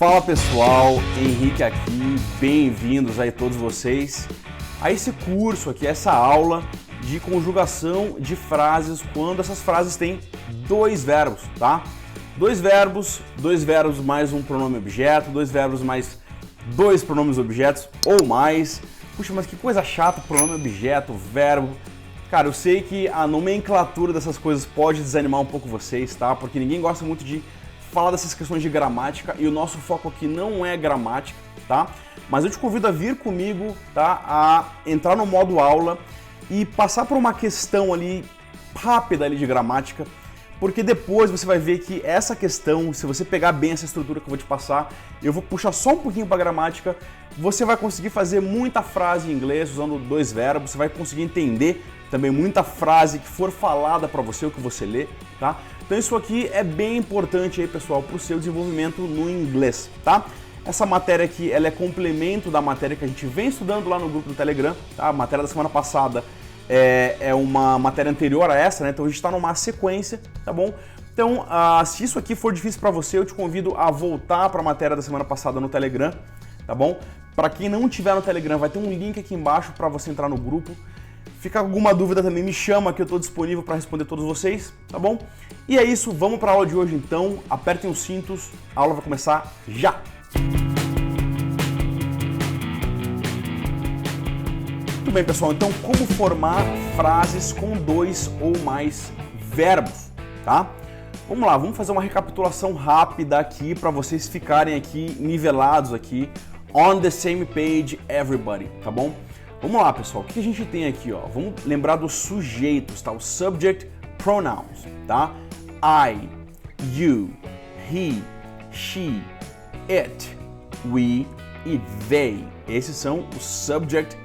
Fala pessoal, Henrique aqui, bem-vindos aí todos vocês a esse curso aqui, essa aula de conjugação de frases quando essas frases têm dois verbos, tá? Dois verbos mais um pronome objeto, dois verbos mais dois pronomes objetos ou mais. Puxa, mas que coisa chata, pronome objeto, verbo. Cara, eu sei que a nomenclatura dessas coisas pode desanimar um pouco vocês, tá? Porque ninguém gosta muito de falar dessas questões de gramática e o nosso foco aqui não é gramática, tá? Mas eu te convido a vir comigo, tá? A entrar no modo aula e passar por uma questão ali rápida ali de gramática, porque depois você vai ver que essa questão, se você pegar bem essa estrutura que eu vou te passar, eu vou puxar só um pouquinho para gramática, você vai conseguir fazer muita frase em inglês usando dois verbos, você vai conseguir entender também muita frase que for falada para você, o que você lê, tá? Então isso aqui é bem importante aí, pessoal, para o seu desenvolvimento no inglês, tá? Essa matéria aqui, ela é complemento da matéria que a gente vem estudando lá no grupo do Telegram, tá? A matéria da semana passada é uma matéria anterior a essa, né? Então a gente está numa sequência, tá bom? Então, se isso aqui for difícil para você, eu te convido a voltar para a matéria da semana passada no Telegram, tá bom? Para quem não tiver no Telegram, vai ter um link aqui embaixo para você entrar no grupo. Fica alguma dúvida também, me chama que eu estou disponível para responder todos vocês, tá bom? E é isso, vamos para a aula de hoje então, apertem os cintos, a aula vai começar já! Muito bem, pessoal, então como formar frases com dois ou mais verbos, tá? Vamos lá, vamos fazer uma recapitulação rápida aqui para vocês ficarem aqui nivelados aqui, on the same page everybody, tá bom? Vamos lá, pessoal, o que a gente tem aqui, ó? Vamos lembrar dos sujeitos, tá? O subject pronouns, tá? I, you, he, she, it, we e they. Esses são os subject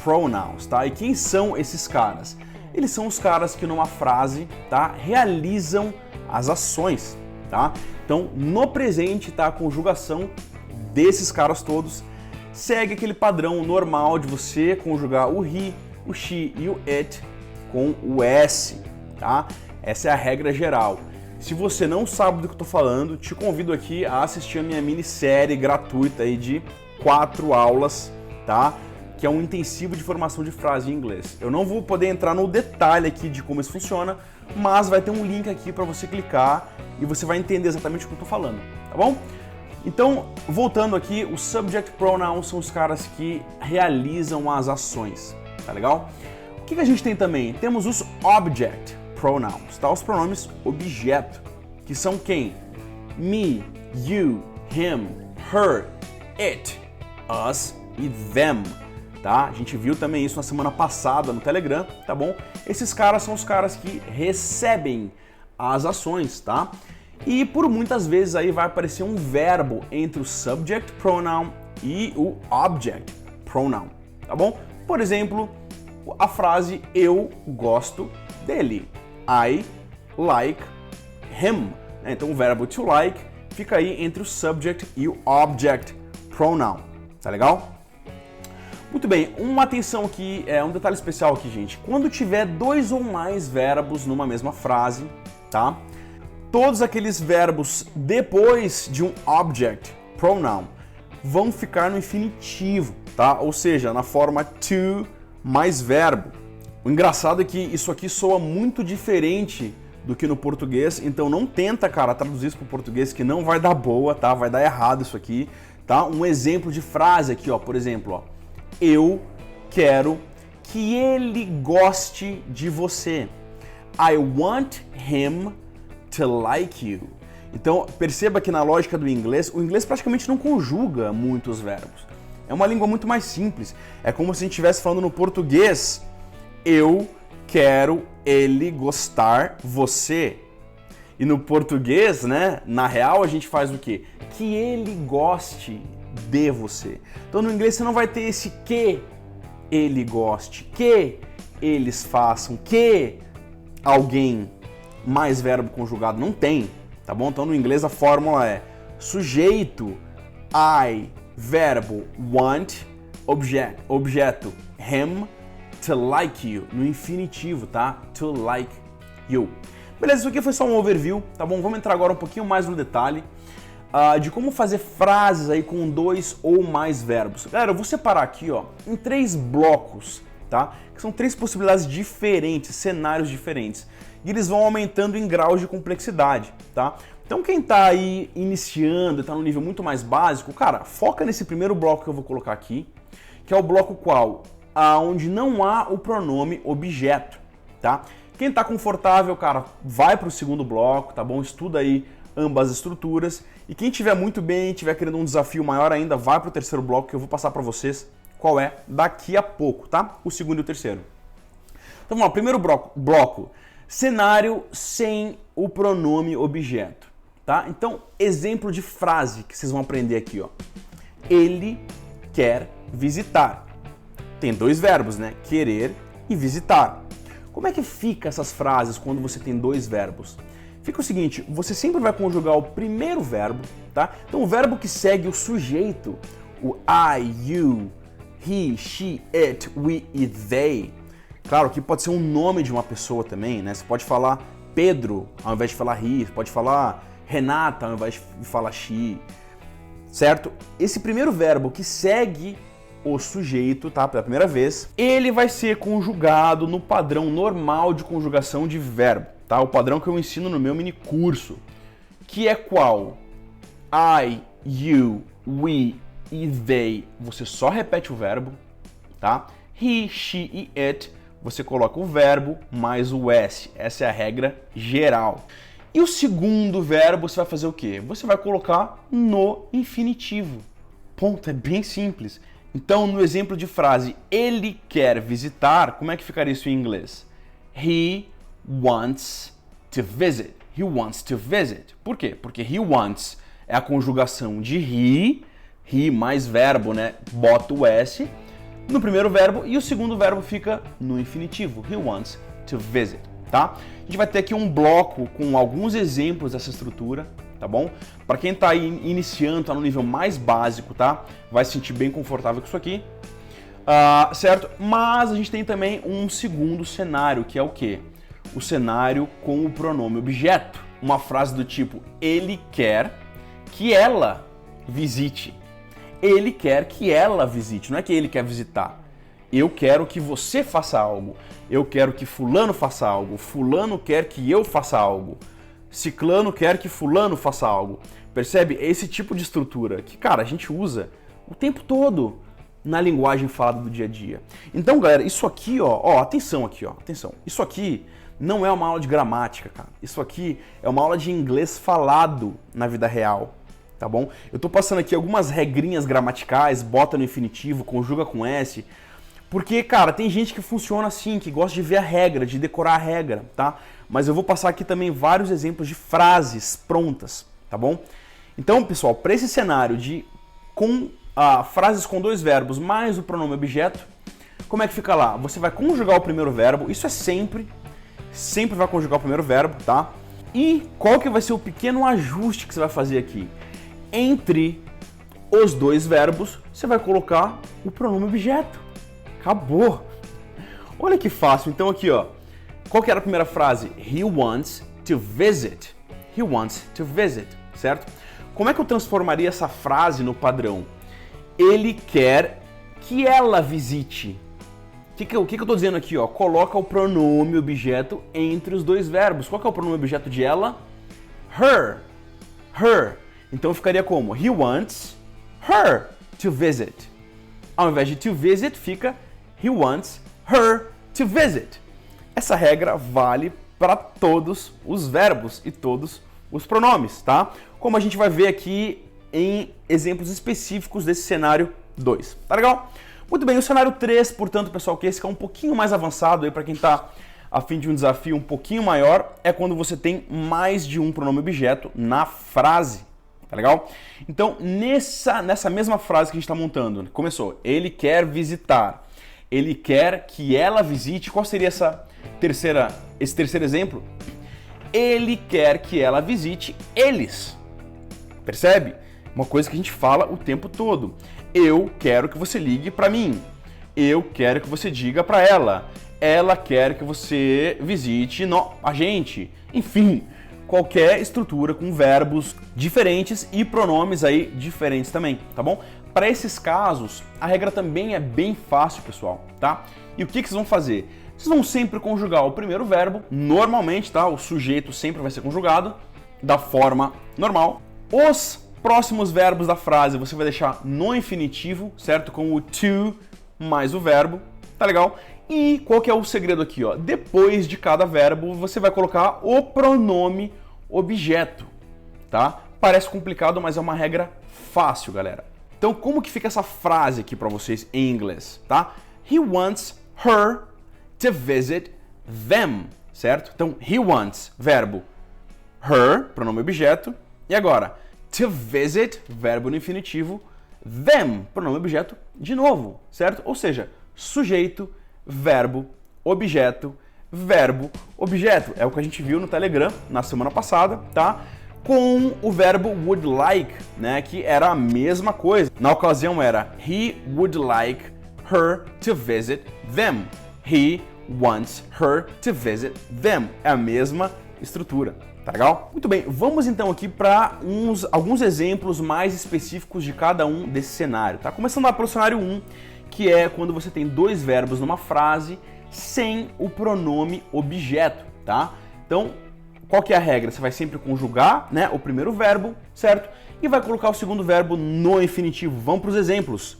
pronouns, tá? E quem são esses caras? Eles são os caras que numa frase, tá, realizam as ações, tá? Então, no presente, tá, a conjugação desses caras todos segue aquele padrão normal de você conjugar o he, o she e o it com o s, tá? Essa é a regra geral. Se você não sabe do que eu tô falando, te convido aqui a assistir a minha minissérie gratuita aí de 4 aulas, tá? Que é um intensivo de formação de frase em inglês. Eu não vou poder entrar no detalhe aqui de como isso funciona, mas vai ter um link aqui para você clicar e você vai entender exatamente o que eu tô falando, tá bom? Então, voltando aqui, os subject pronouns são os caras que realizam as ações, tá legal? O que a gente tem também? Temos os object pronouns, tá? Os pronomes objeto, que são quem? Me, you, him, her, it, us e them, tá? A gente viu também isso na semana passada no Telegram, tá bom? Esses caras são os caras que recebem as ações, tá? E por muitas vezes aí vai aparecer um verbo entre o subject pronoun e o object pronoun, tá bom? Por exemplo, a frase eu gosto dele. I like him. Então o verbo to like fica aí entre o subject e o object pronoun, tá legal? Muito bem, uma atenção aqui, um detalhe especial aqui, gente. Quando tiver dois ou mais verbos numa mesma frase, tá? Todos aqueles verbos depois de um object pronoun vão ficar no infinitivo, tá? Ou seja, na forma to mais verbo. O engraçado é que isso aqui soa muito diferente do que no português, então não tenta, cara, traduzir isso para o português que não vai dar boa, tá? Vai dar errado isso aqui, tá? Um exemplo de frase aqui, ó, por exemplo, ó. Eu quero que ele goste de você. I want him to like you. Então, perceba que na lógica do inglês, o inglês praticamente não conjuga muitos verbos. É uma língua muito mais simples. É como se a gente estivesse falando no português, eu quero ele gostar você. E no português, né, na real a gente faz o quê? Que ele goste de você. Então no inglês você não vai ter esse que ele goste, que eles façam, que alguém mais verbo conjugado, não tem, tá bom? Então no inglês a fórmula é sujeito, I, verbo, want, objeto, him, to like you, no infinitivo, tá? To like you. Beleza, isso aqui foi só um overview, tá bom? Vamos entrar agora um pouquinho mais no detalhe. de como fazer frases aí com 2 ou mais verbos. Galera, eu vou separar aqui, ó, em 3 blocos, tá? Que são 3 possibilidades diferentes, cenários diferentes. E eles vão aumentando em graus de complexidade, tá? Então quem tá aí iniciando, tá no nível muito mais básico, cara, foca nesse primeiro bloco que eu vou colocar aqui, que é o bloco qual? Onde não há o pronome objeto, tá? Quem tá confortável, cara, vai pro segundo bloco, tá bom? Estuda aí ambas as estruturas. E quem tiver muito bem, tiver querendo um desafio maior ainda, vai pro terceiro bloco que eu vou passar para vocês qual é daqui a pouco, tá? O segundo e o terceiro. Então vamos lá, primeiro bloco, cenário sem o pronome objeto, tá? Então, exemplo de frase que vocês vão aprender aqui, ó. Ele quer visitar. Tem 2 verbos, né? Querer e visitar. Como é que fica essas frases quando você tem 2 verbos? Fica o seguinte, você sempre vai conjugar o primeiro verbo, tá? Então o verbo que segue o sujeito, o I, you, he, she, it, we e they. Claro que pode ser um nome de uma pessoa também, né? Você pode falar Pedro ao invés de falar he, você pode falar Renata ao invés de falar she, certo? Esse primeiro verbo que segue o sujeito, tá? Pela primeira vez, ele vai ser conjugado no padrão normal de conjugação de verbo. Tá? O padrão que eu ensino no meu mini curso, que é qual? I, you, we e they, você só repete o verbo, tá? He, she e it, você coloca o verbo mais o s. Essa é a regra geral. E o segundo verbo você vai fazer o quê? Você vai colocar no infinitivo. Ponto, é bem simples. Então, no exemplo de frase, ele quer visitar, como é que ficaria isso em inglês? He wants to visit. He wants to visit. Por quê? Porque he wants é a conjugação de he mais verbo, né? Bota o S no primeiro verbo e o segundo verbo fica no infinitivo. He wants to visit, tá? A gente vai ter aqui um bloco com alguns exemplos dessa estrutura, tá bom? Para quem tá aí iniciando, tá no nível mais básico, tá? Vai se sentir bem confortável com isso aqui, certo? Mas a gente tem também um segundo cenário, que é o quê? O cenário com o pronome objeto. Uma frase do tipo, ele quer que ela visite. Ele quer que ela visite, não é que ele quer visitar. Eu quero que você faça algo. Eu quero que fulano faça algo. Fulano quer que eu faça algo. Ciclano quer que fulano faça algo. Percebe? É esse tipo de estrutura que, cara, a gente usa o tempo todo na linguagem falada do dia a dia. Então, galera, isso aqui, ó, atenção aqui, ó, atenção. Isso aqui não é uma aula de gramática, cara. Isso aqui é uma aula de inglês falado na vida real, tá bom? Eu tô passando aqui algumas regrinhas gramaticais, bota no infinitivo, conjuga com S, porque, cara, tem gente que funciona assim, que gosta de ver a regra, de decorar a regra, tá? Mas eu vou passar aqui também vários exemplos de frases prontas, tá bom? Então, pessoal, para esse cenário de frases com 2 verbos mais o pronome objeto, como é que fica lá? Você vai conjugar o primeiro verbo, isso é sempre vai conjugar o primeiro verbo, tá? E qual que vai ser o pequeno ajuste que você vai fazer aqui? Entre os 2 verbos, você vai colocar o pronome objeto. Acabou! Olha que fácil. Então aqui, ó, qual que era a primeira frase? He wants to visit. He wants to visit, certo? Como é que eu transformaria essa frase no padrão? Ele quer que ela visite. O que eu tô dizendo aqui, ó? Coloca o pronome objeto entre os 2 verbos. Qual que é o pronome objeto de ela? Her. Her. Então ficaria como? He wants her to visit. Ao invés de to visit, fica he wants her to visit. Essa regra vale para todos os verbos e todos os pronomes, tá? Como a gente vai ver aqui em exemplos específicos desse cenário 2. Tá legal? Muito bem, o cenário 3, portanto, pessoal, que esse que é um pouquinho mais avançado aí para quem está a fim de um desafio um pouquinho maior, é quando você tem mais de um pronome objeto na frase, tá legal? Então, nessa mesma frase que a gente está montando, começou, ele quer visitar, ele quer que ela visite, qual seria esse terceiro exemplo? Ele quer que ela visite eles, percebe? Uma coisa que a gente fala o tempo todo. Eu quero que você ligue para mim. Eu quero que você diga para ela. Ela quer que você visite a gente. Enfim, qualquer estrutura com verbos diferentes e pronomes aí diferentes também, tá bom? Para esses casos, a regra também é bem fácil, pessoal, tá? E o que vocês vão fazer? Vocês vão sempre conjugar o primeiro verbo, normalmente, tá? O sujeito sempre vai ser conjugado da forma normal. Os próximos verbos da frase você vai deixar no infinitivo, certo? Com o to mais o verbo, tá legal? E qual que é o segredo aqui, ó? Depois de cada verbo, você vai colocar o pronome objeto, tá? Parece complicado, mas é uma regra fácil, galera. Então, como que fica essa frase aqui para vocês em inglês, tá? He wants her to visit them, certo? Então, he wants, verbo her, pronome objeto, e agora, to visit, verbo no infinitivo, them, pronome objeto, de novo, certo? Ou seja, sujeito, verbo, objeto, verbo, objeto. É o que a gente viu no Telegram na semana passada, tá? Com o verbo would like, né, que era a mesma coisa. Na ocasião era he would like her to visit them. He wants her to visit them. É a mesma estrutura, tá legal? Muito bem, vamos então aqui para alguns exemplos mais específicos de cada um desse cenário, tá? Começando lá pelo cenário 1, que é quando você tem dois verbos numa frase sem o pronome objeto, tá? Então, qual que é a regra? Você vai sempre conjugar, né, o primeiro verbo, certo? E vai colocar o segundo verbo no infinitivo. Vamos para os exemplos.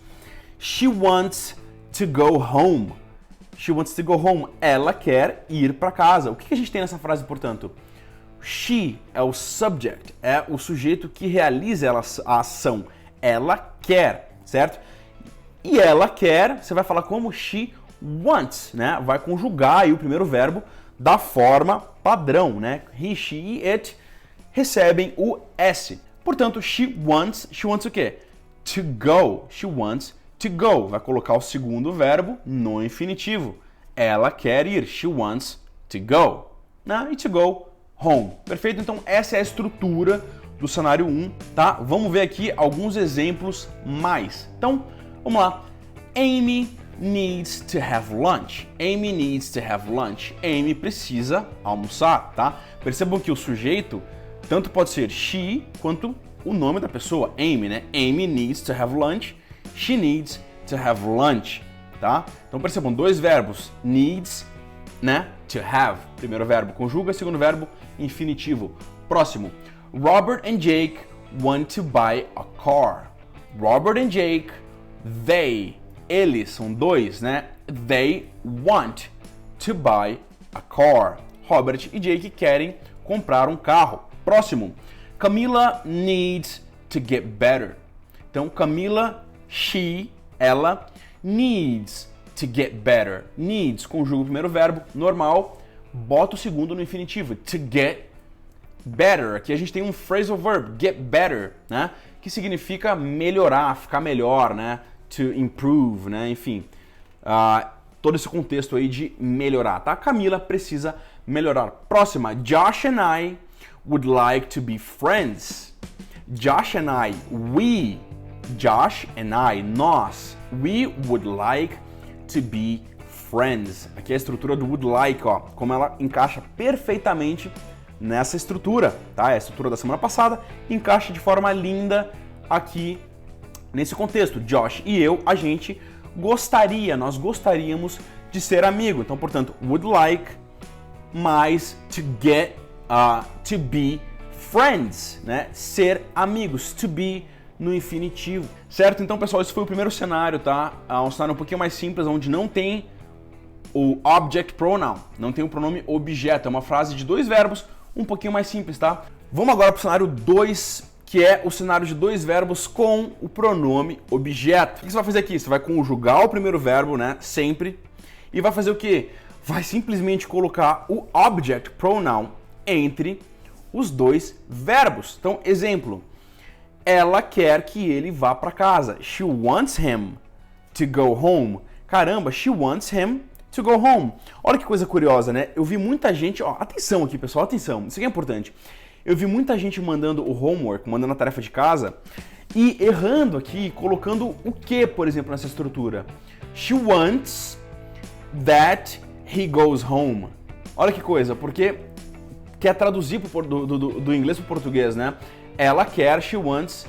She wants to go home. She wants to go home. Ela quer ir para casa. O que a gente tem nessa frase, portanto? She é o subject, é o sujeito que realiza a ação. Ela quer, certo? E ela quer, você vai falar como she wants, né? Vai conjugar aí o primeiro verbo da forma padrão, né? He, she e it recebem o S. Portanto, she wants o quê? To go. She wants to go. Vai colocar o segundo verbo no infinitivo. Ela quer ir. She wants to go. Né? E to go home. Perfeito? Então, essa é a estrutura do cenário 1, tá? Vamos ver aqui alguns exemplos mais. Então, vamos lá. Amy needs to have lunch. Amy needs to have lunch. Amy precisa almoçar, tá? Percebam que o sujeito tanto pode ser she quanto o nome da pessoa, Amy, né? Amy needs to have lunch. She needs to have lunch, tá? Então percebam, dois verbos, needs, né? To have. Primeiro verbo conjuga, segundo verbo infinitivo. Próximo. Robert and Jake want to buy a car. Robert and Jake, eles são dois, né? They want to buy a car. Robert e Jake querem comprar um carro. Próximo. Camila needs to get better. Então, Camila, ela, needs to get better. Needs, conjuga o primeiro verbo, normal, bota o segundo no infinitivo. To get better. Aqui a gente tem um phrasal verb, get better, né? Que significa melhorar, ficar melhor, né? To improve, né? Enfim, todo esse contexto aí de melhorar, tá? Camila precisa melhorar. Próxima, Josh and I would like to be friends. Josh and I, Josh and I, nós, we would like to be friends. Aqui é a estrutura do would like, ó, como ela encaixa perfeitamente nessa estrutura, tá? É a estrutura da semana passada, encaixa de forma linda aqui nesse contexto. Josh e eu, a gente nós gostaríamos de ser amigo. Então, portanto, would like mais to be friends, né? Ser amigos, to be no infinitivo, certo? Então, pessoal, esse foi o primeiro cenário, tá? Um cenário um pouquinho mais simples, onde não tem o object pronoun, não tem o pronome objeto. É uma frase de dois verbos, um pouquinho mais simples, tá? Vamos agora para o cenário 2, que é o cenário de dois verbos com o pronome objeto. O que você vai fazer aqui? Você vai conjugar o primeiro verbo, né? Sempre. E vai fazer o quê? Vai simplesmente colocar o object pronoun entre os dois verbos. Então, exemplo. Ela quer que ele vá para casa. She wants him to go home. Caramba, she wants him to go home. Olha que coisa curiosa, né? Eu vi muita gente... Ó, atenção aqui, pessoal, atenção. Isso aqui é importante. Eu vi muita gente mandando o homework, mandando a tarefa de casa e errando aqui, colocando o que, por exemplo, nessa estrutura? She wants that he goes home. Olha que coisa, porque quer traduzir do inglês para o português, né? Ela quer, she wants,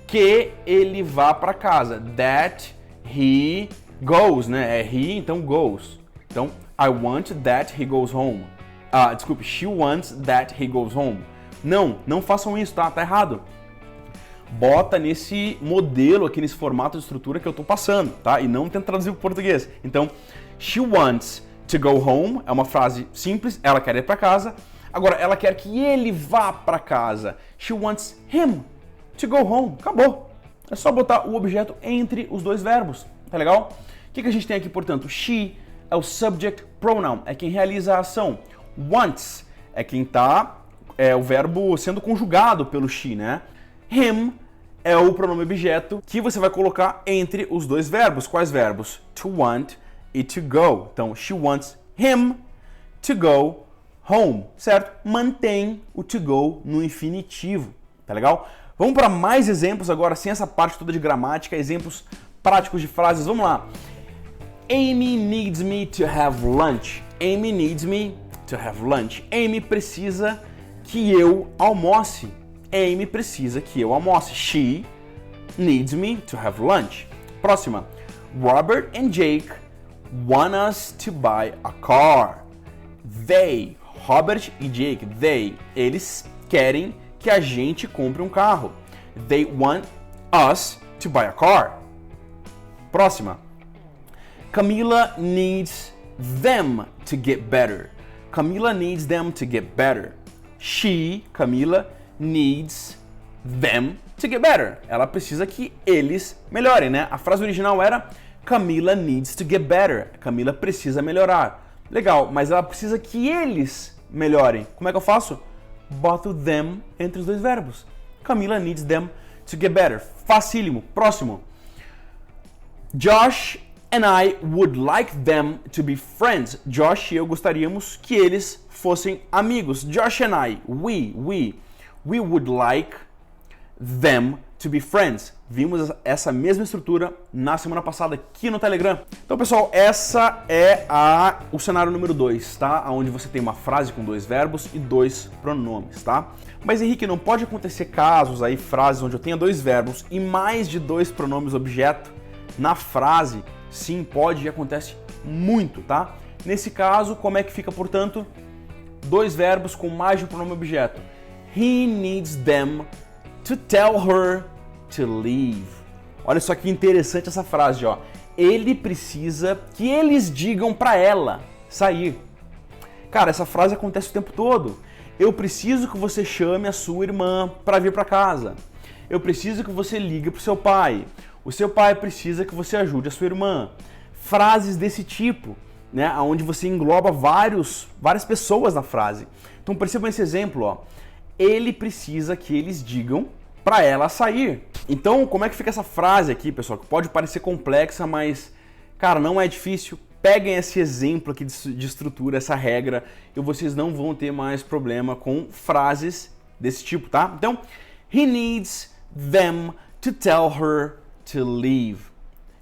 que ele vá para casa. That he goes, né? É he, então goes. Então, I want that he goes home. Desculpe, she wants that he goes home. Não façam isso, tá? Tá errado. Bota nesse modelo aqui, nesse formato de estrutura que eu tô passando, tá? E não tenta traduzir para o português. Então, she wants to go home é uma frase simples, ela quer ir para casa. Agora, ela quer que ele vá para casa. She wants him to go home. Acabou. É só botar o objeto entre os dois verbos. Tá legal? O que a gente tem aqui, portanto? She é o subject pronoun, é quem realiza a ação. Wants é quem tá, o verbo sendo conjugado pelo she, né? Him é o pronome objeto que você vai colocar entre os dois verbos. Quais verbos? To want e to go. Então, she wants him to go home, certo? Mantém o to go no infinitivo, tá legal? Vamos para mais exemplos agora, sem essa parte toda de gramática, exemplos práticos de frases. Vamos lá. Amy needs me to have lunch. Amy needs me to have lunch. Amy precisa que eu almoce. Amy precisa que eu almoce. She needs me to have lunch. Próxima. Robert and Jake want us to buy a car. They, Robert e Jake, eles querem que a gente compre um carro. They want us to buy a car. Próxima. Camila needs them to get better. Camila needs them to get better. She, Camila, needs them to get better. Ela precisa que eles melhorem, né? A frase original era Camila needs to get better. Camila precisa melhorar. Legal, mas ela precisa que eles melhorem. Como é que eu faço? Boto them entre os dois verbos. Camila needs them to get better. Facílimo. Próximo. Josh and I would like them to be friends. Josh e eu gostaríamos que eles fossem amigos. Josh and I, we would like them to be friends. Vimos essa mesma estrutura na semana passada aqui no Telegram. Então, pessoal, essa é o cenário número 2, tá? Onde você tem uma frase com dois verbos e dois pronomes, tá? Mas, Henrique, não pode acontecer casos aí, frases onde eu tenha dois verbos e mais de dois pronomes objeto na frase? Sim, pode e acontece muito, tá? Nesse caso, como é que fica, portanto? Dois verbos com mais de um pronome objeto. He needs them to tell her to leave. Olha só que interessante essa frase, ó. Ele precisa que eles digam para ela sair. Cara, essa frase acontece o tempo todo. Eu preciso que você chame a sua irmã para vir para casa. Eu preciso que você ligue pro seu pai. O seu pai precisa que você ajude a sua irmã. Frases desse tipo, né, onde você engloba várias pessoas na frase. Então percebam esse exemplo, ó. Ele precisa que eles digam para ela sair. Então, como é que fica essa frase aqui, pessoal? Que pode parecer complexa, mas, cara, não é difícil. Peguem esse exemplo aqui de estrutura, essa regra, e vocês não vão ter mais problema com frases desse tipo, tá? Então, he needs them to tell her to leave.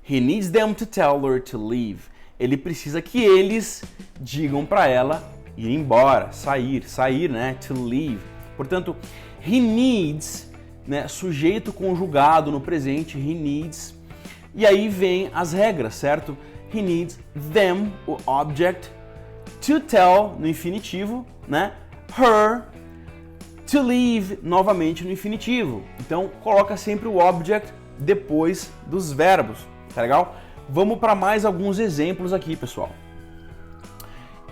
He needs them to tell her to leave. Ele precisa que eles digam para ela ir embora, sair, né? To leave. Portanto, he needs, né? Sujeito conjugado no presente, he needs. E aí vem as regras, certo? He needs them, o object, to tell no infinitivo, né? Her, to leave, novamente no infinitivo. Então, coloca sempre o object depois dos verbos, tá legal? Vamos para mais alguns exemplos aqui, pessoal.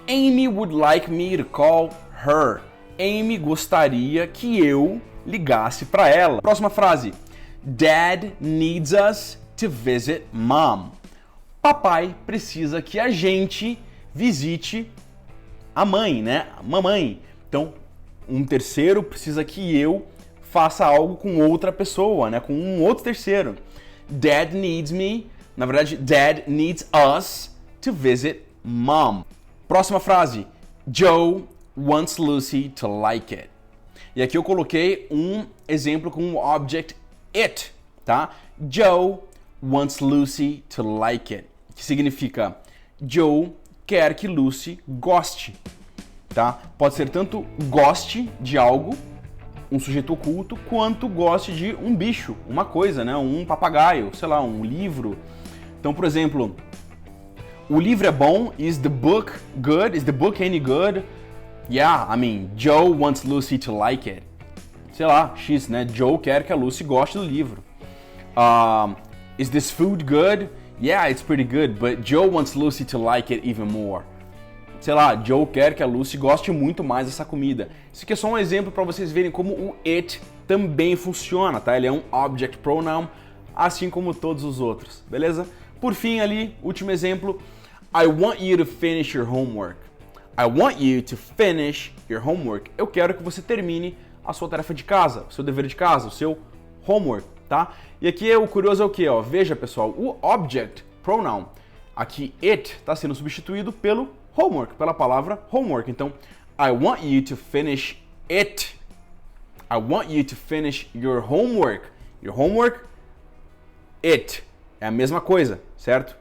Amy would like me to call her. Amy gostaria que eu ligasse para ela. Próxima frase. Dad needs us to visit mom. Papai precisa que a gente visite a mãe, né? Mamãe. Então, um terceiro precisa que eu faça algo com outra pessoa, né? Com um outro terceiro. Dad needs me. Na verdade, Dad needs us to visit mom. Próxima frase. Joe wants Lucy to like it. E aqui eu coloquei um exemplo com o object it, tá? Joe wants Lucy to like it. Que significa Joe quer que Lucy goste. tá? Pode ser tanto goste de algo, um sujeito oculto, quanto goste de um bicho, uma coisa, né? Um papagaio, sei lá, um livro. Então, por exemplo, o livro é bom. Is the book good? Is the book any good? Yeah, I mean, Joe wants Lucy to like it. Sei lá, X, né? Joe quer que a Lucy goste do livro. Is this food good? Yeah, it's pretty good, but Joe wants Lucy to like it even more. Sei lá, Joe quer que a Lucy goste muito mais dessa comida. Isso aqui é só um exemplo para vocês verem como o it também funciona, tá? Ele é um object pronoun, assim como todos os outros, beleza? Por fim ali, último exemplo. I want you to finish your homework. I want you to finish your homework. Eu quero que você termine a sua tarefa de casa, o seu dever de casa, o seu homework, tá? E aqui o curioso é o que, ó? Veja, pessoal, o object pronoun, aqui it está sendo substituído pelo homework, pela palavra homework. Então, I want you to finish it. I want you to finish your homework. Your homework, it. É a mesma coisa, certo?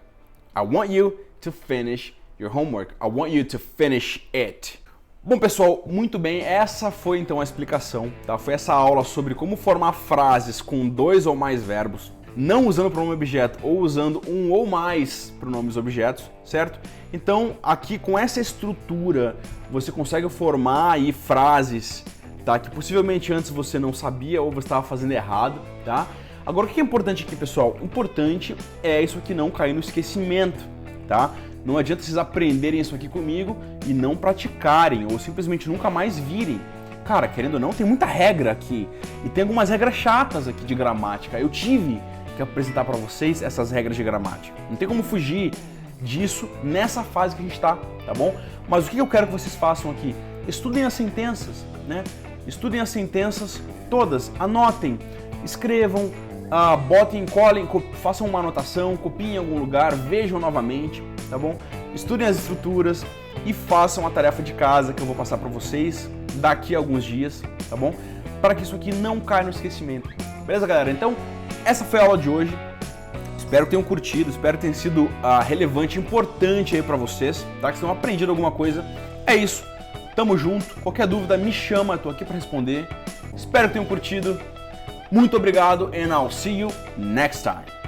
I want you to finish your homework. I want you to finish it. Bom, pessoal, muito bem, essa foi então a explicação, tá? Foi essa aula sobre como formar frases com 2 ou mais verbos, não usando o pronome objeto ou usando um ou mais pronomes objetos, certo? Então, aqui com essa estrutura, você consegue formar aí frases, tá? Que possivelmente antes você não sabia ou você estava fazendo errado, tá? Agora, o que é importante aqui, pessoal? O importante é isso aqui não cair no esquecimento, tá? Não adianta vocês aprenderem isso aqui comigo e não praticarem ou simplesmente nunca mais virem. Cara, querendo ou não, tem muita regra aqui e tem algumas regras chatas aqui de gramática. Eu tive que apresentar para vocês essas regras de gramática. Não tem como fugir disso nessa fase que a gente está, tá bom? Mas o que eu quero que vocês façam aqui? Estudem as sentenças, né? Estudem as sentenças todas, anotem, escrevam, botem, colhem, façam uma anotação, copiem em algum lugar, vejam novamente, tá bom? Estudem as estruturas e façam a tarefa de casa que eu vou passar para vocês daqui a alguns dias, tá bom? Para que isso aqui não caia no esquecimento. Beleza, galera? Então, essa foi a aula de hoje. Espero que tenham curtido, espero que tenha sido relevante, importante aí para vocês, tá? Que vocês tenham aprendido alguma coisa. É isso. Tamo junto. Qualquer dúvida, me chama, tô aqui para responder. Espero que tenham curtido. Muito obrigado and I'll see you next time.